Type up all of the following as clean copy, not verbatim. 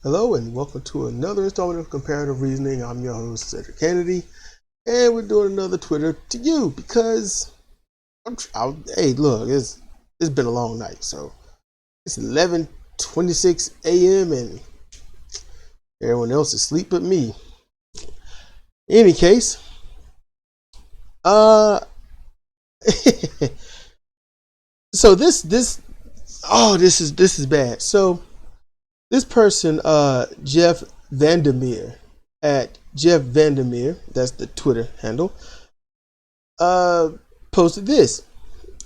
Hello and welcome to another installment of Comparative Reasoning. I'm your host, Sidra Kennedy, and we're doing another Twitter to you because hey, look, it's been a long night, so it's 11:26 a.m. and everyone else is asleep but me. In any case, uh, so this is bad. So this person, Jeff Vandermeer at Jeff Vandermeer, that's the Twitter handle, posted this.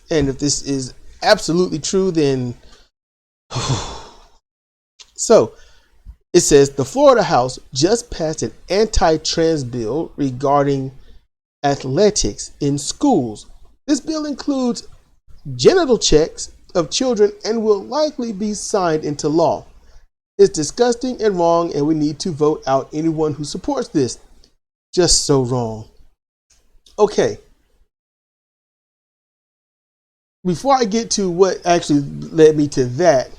And if this is absolutely true, then so it says the Florida House just passed an anti-trans bill regarding athletics in schools. This bill includes genital checks of children and will likely be signed into law. It's disgusting and wrong, and we need to vote out anyone who supports this. Just so wrong. Okay. Before I get to what actually led me to that,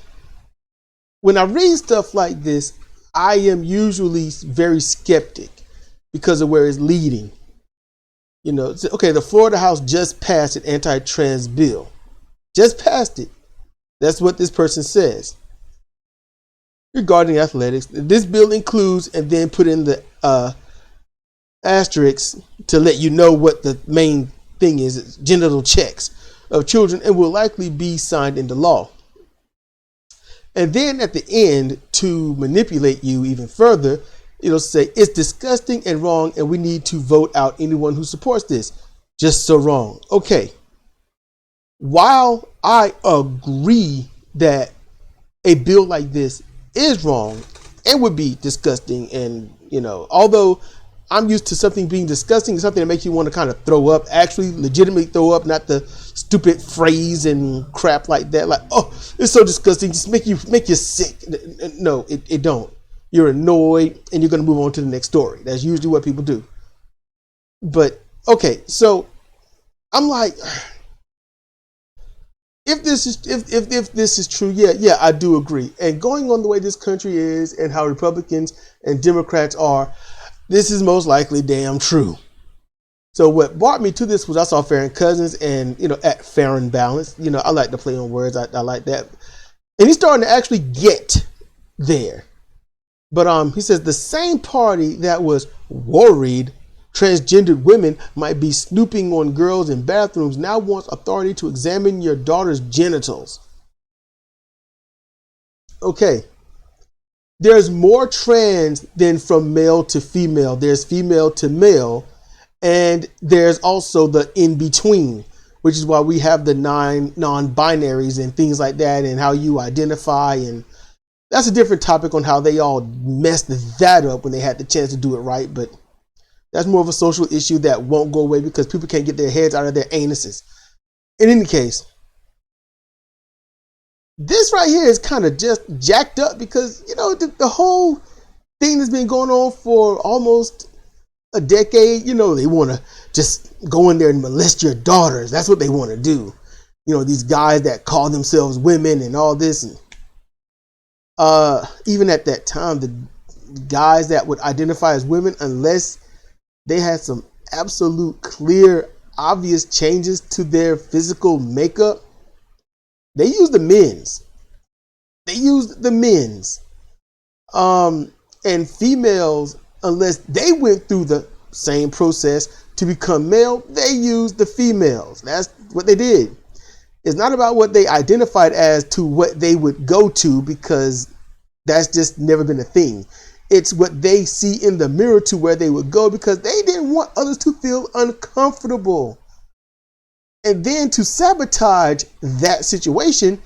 when I read stuff like this, I am usually very skeptic because of where it's leading. You know, okay, the Florida House just passed an anti-trans bill. Just passed it. That's what this person says. Regarding athletics, this bill includes, and then put in the asterisk to let you know what the main thing is, genital checks of children, and will likely be signed into law. And then at the end, to manipulate you even further, it'll say it's disgusting and wrong, and we need to vote out anyone who supports this. Just so wrong. Okay. While I agree that a bill like this is wrong and would be disgusting, and although I'm used to something being disgusting, something that makes you want to kind of throw up, actually legitimately throw up, not the stupid phrase and crap like that, like, oh, it's so disgusting, just make you sick. No, it don't. You're annoyed and you're going to move on to the next story. That's usually what people do. But okay, so I'm like, if this is true, yeah, I do agree. And going on the way this country is and how Republicans and Democrats are, this is most likely damn true. So what brought me to this was I saw Farron Cousins and, at Fair and Balanced. I like to play on words. I like that. And he's starting to actually get there. But he says the same party that was worried transgendered women might be snooping on girls in bathrooms now wants authority to examine your daughter's genitals. Okay. There's more trans than from male to female. There's female to male. And there's also the in-between, which is why we have the 9 non-binaries and things like that, and how you identify. And that's a different topic on how they all messed that up when they had the chance to do it right. But that's more of a social issue that won't go away because people can't get their heads out of their anuses. In any case, this right here is kind of just jacked up because, the whole thing that's been going on for almost a decade, they want to just go in there and molest your daughters. That's what they want to do. These guys that call themselves women and all this. And even at that time, the guys that would identify as women, unless they had some absolute clear, obvious changes to their physical makeup, they used the men's. And females, unless they went through the same process to become male, they used the females. That's what they did. It's not about what they identified as to what they would go to, because that's just never been a thing. It's what they see in the mirror to where they would go, because they didn't want others to feel uncomfortable. And then to sabotage that situation,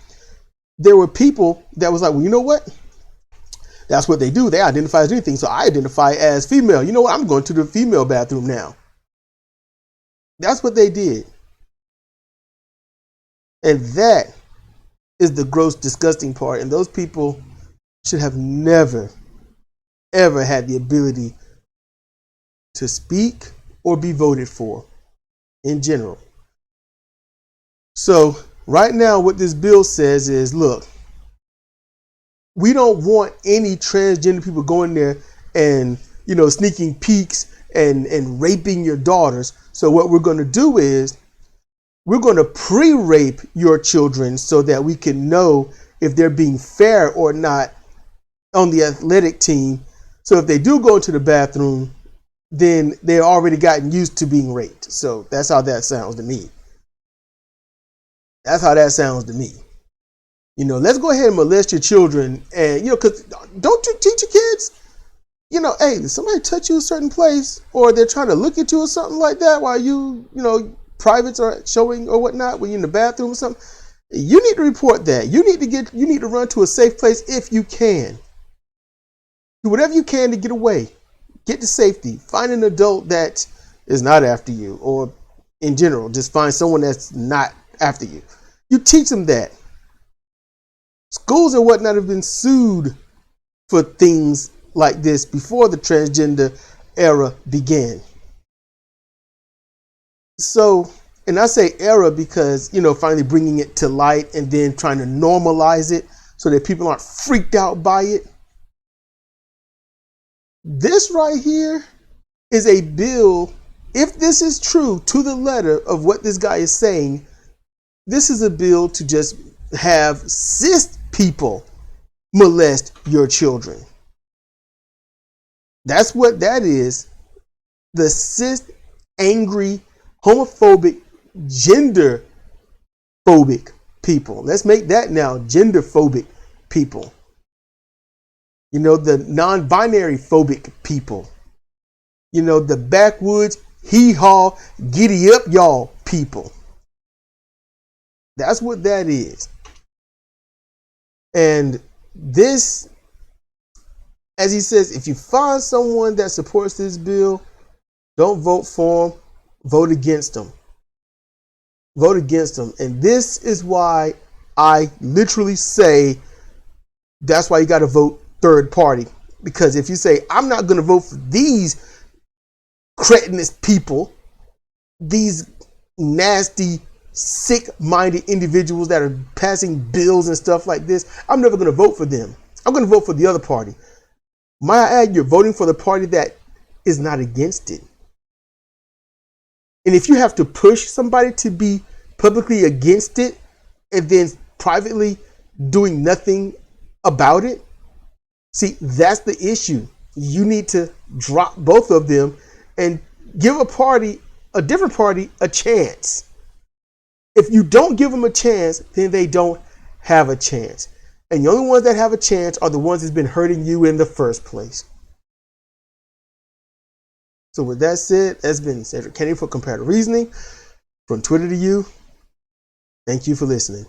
there were people that was like, well, you know what? That's what they do. They identify as anything. So I identify as female. You know what? I'm going to the female bathroom now. That's what they did. And that is the gross, disgusting part. And those people should have never, ever had the ability to speak or be voted for in general. So right now, what this bill says is, look, we don't want any transgender people going there and, you know, sneaking peeks and raping your daughters. So what we're going to do is we're going to pre-rape your children so that we can know if they're being fair or not on the athletic team. So if they do go into the bathroom, then they're already gotten used to being raped. So that's how that sounds to me. That's how that sounds to me. You know, let's go ahead and molest your children. And, you know, because don't you teach your kids, you know, hey, did somebody touch you a certain place, or they're trying to look at you or something like that while you know, privates are showing or whatnot when you're in the bathroom or something. You need to report that. You need to run to a safe place if you can. Do whatever you can to get away. Get to safety. Find an adult that is not after you, or in general, just find someone that's not after you. You teach them that. Schools and whatnot have been sued for things like this before the transgender era began. So, and I say era because, you know, finally bringing it to light and then trying to normalize it so that people aren't freaked out by it. This right here is a bill. If this is true to the letter of what this guy is saying, this is a bill to just have cis people molest your children. That's what that is. The cis, angry, homophobic, gender phobic people. Let's make that now gender phobic people. You know, the non-binary phobic people. You know, the backwoods, hee-haw, giddy up y'all people. That's what that is. And this, as he says, if you find someone that supports this bill, don't vote for them, vote against them. Vote against them. And this is why I literally say that's why you got to vote third party. Because if you say, I'm not going to vote for these cretinous people, these nasty, sick-minded individuals that are passing bills and stuff like this, I'm never going to vote for them. I'm going to vote for the other party. Might I add, you're voting for the party that is not against it. And if you have to push somebody to be publicly against it and then privately doing nothing about it, see, that's the issue. You need to drop both of them and give a different party, a chance. If you don't give them a chance, then they don't have a chance. And the only ones that have a chance are the ones that's been hurting you in the first place. So with that said, that's been Cedric Kennedy for Comparative Reasoning. From Twitter to you, thank you for listening.